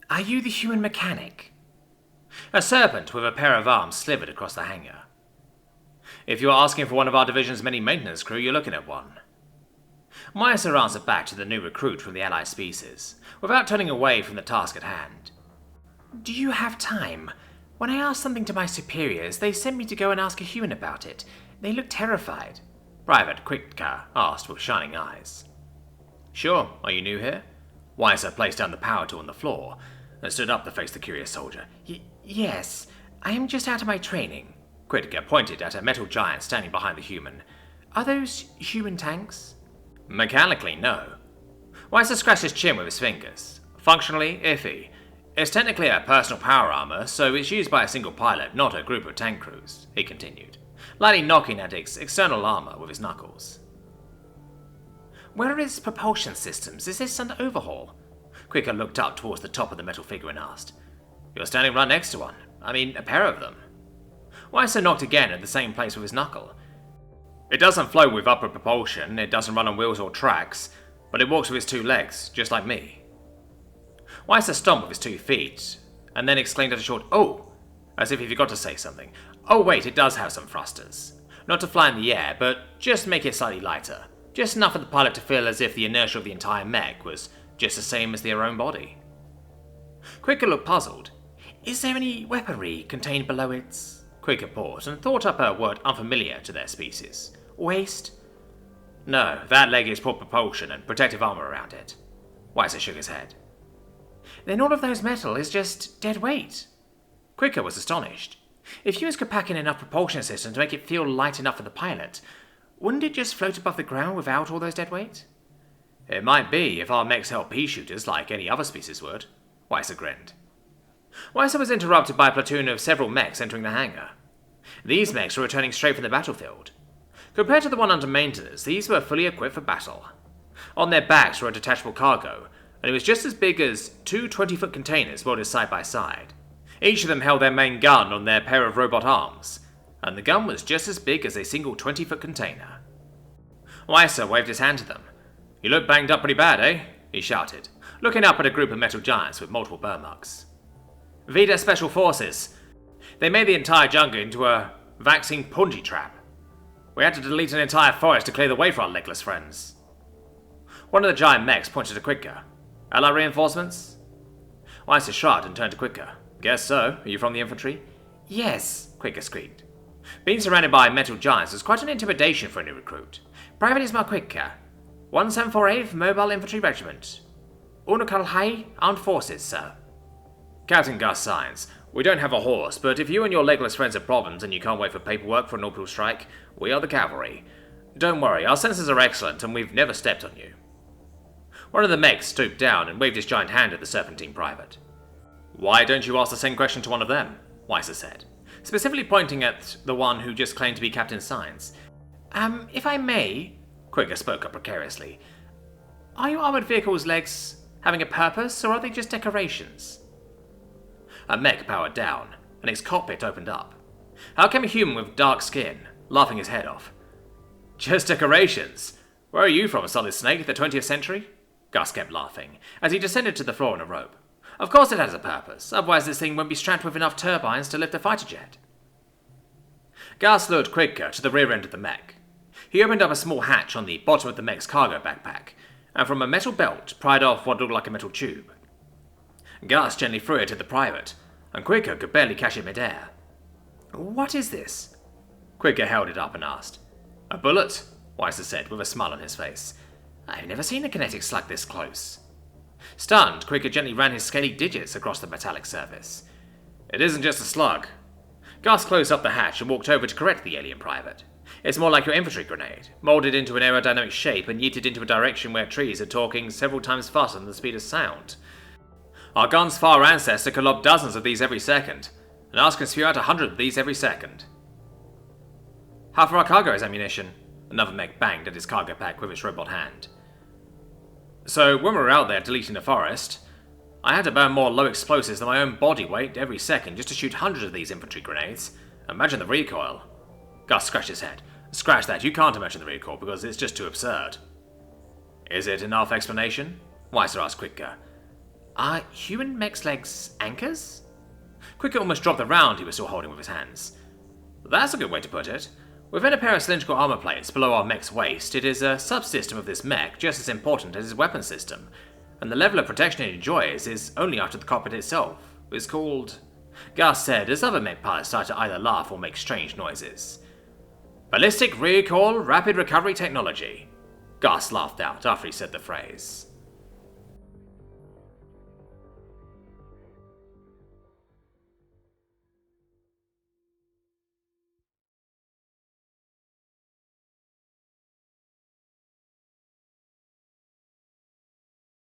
Are you the human mechanic? A serpent with a pair of arms slithered across the hangar. If you're asking for one of our division's many maintenance crew, you're looking at one. Meiser answered back to the new recruit from the allied species, without turning away from the task at hand. Do you have time? When I asked something to my superiors, they sent me to go and ask a human about it. They looked terrified. Private Quitka asked with shining eyes. Sure, are you new here? Weiser placed down the power tool on the floor and stood up to face the curious soldier. Yes, I am just out of my training. Quitka pointed at a metal giant standing behind the human. Are those human tanks? Mechanically, no. Weiser scratched his chin with his fingers. Functionally, iffy. It's technically a personal power armor, so it's used by a single pilot, not a group of tank crews, he continued, lightly knocking at its external armor with his knuckles. Where are its propulsion systems? Is this under overhaul? Quicker looked up towards the top of the metal figure and asked. You're standing right next to one. I mean, a pair of them. Weiser knocked again at the same place with his knuckle. It doesn't float with upward propulsion, it doesn't run on wheels or tracks, but it walks with its two legs, just like me. Weiser stomped with his 2 feet, and then exclaimed at a short, "Oh!" as if he forgot to say something. Oh wait, it does have some thrusters. Not to fly in the air, but just make it slightly lighter. Just enough for the pilot to feel as if the inertia of the entire mech was just the same as their own body. Quicker looked puzzled. Is there any weaponry contained below its... Quicker paused and thought up a word unfamiliar to their species. Waist? No, that leg is for propulsion and protective armor around it. Weiser shook his head. Then all of those metal is just dead weight. Quicker was astonished. If humans could pack in enough propulsion system to make it feel light enough for the pilot, wouldn't it just float above the ground without all those dead weight? It might be if our mechs held pea shooters like any other species would. Weiser grinned. Weiser was interrupted by a platoon of several mechs entering the hangar. These mechs were returning straight from the battlefield. Compared to the one under maintenance, these were fully equipped for battle. On their backs were a detachable cargo, and it was just as big as 2 20-foot containers welded side by side. Each of them held their main gun on their pair of robot arms, and the gun was just as big as a single 20-foot container. Weiser waved his hand to them. You look banged up pretty bad, eh? He shouted, looking up at a group of metal giants with multiple burn marks. Vida Special Forces. They made the entire jungle into a vaccine punji trap. We had to delete an entire forest to clear the way for our legless friends. One of the giant mechs pointed to Quicker. Allied reinforcements? Weiser shrugged and turned to Quicker. Guess so. Are you from the infantry? Yes, Quicker squeaked. Being surrounded by metal giants was quite an intimidation for a new recruit. Private Ismail Quicker, 1748th Mobile Infantry Regiment. Unukalhai Armed Forces, sir. Captain Gus signs. We don't have a horse, but if you and your legless friends have problems and you can't wait for paperwork for an orbital strike, we are the cavalry. Don't worry, our sensors are excellent and we've never stepped on you. One of the mechs stooped down and waved his giant hand at the Serpentine private. Why don't you ask the same question to one of them? Weiser said, specifically pointing at the one who just claimed to be Captain Science. If I may, Quicker spoke up precariously. Are your armored vehicles' legs having a purpose, or are they just decorations? A mech powered down, and its cockpit opened up. Out came a human with dark skin, laughing his head off. Just decorations? Where are you from, Solid Snake, the 20th century? Gus kept laughing, as he descended to the floor on a rope. Of course it has a purpose, otherwise this thing won't be strapped with enough turbines to lift a fighter jet. Gus lured Quicker to the rear end of the mech. He opened up a small hatch on the bottom of the mech's cargo backpack, and from a metal belt pried off what looked like a metal tube. Gus gently threw it at the private, and Quicker could barely catch it mid-air. What is this? Quicker held it up and asked. A bullet, Weiser said with a smile on his face. I've never seen a kinetic slug this close. Stunned, Quicker gently ran his scaly digits across the metallic surface. It isn't just a slug. Gus closed up the hatch and walked over to correct the alien private. It's more like your infantry grenade, moulded into an aerodynamic shape and yeeted into a direction where trees are talking several times faster than the speed of sound. Our gun's far ancestor could lob dozens of these every second, and ours can spew out 100 of these every second. Half of our cargo is ammunition. Another mech banged at his cargo pack with its robot hand. So when we were out there deleting the forest, I had to burn more low explosives than my own body weight every second just to shoot hundreds of these infantry grenades. Imagine the recoil. Gus scratched his head. Scratch that, you can't imagine the recoil because it's just too absurd. Is it enough explanation? Weiser asked Quicker. Are human mechs' legs anchors? Quicker almost dropped the round he was still holding with his hands. That's a good way to put it. Within a pair of cylindrical armor plates below our mech's waist, it is a subsystem of this mech just as important as his weapon system, and the level of protection it enjoys is only after the cockpit itself. It's called... Gus said as other mech pilots started to either laugh or make strange noises. Ballistic Recall Rapid Recovery Technology. Gus laughed out after he said the phrase.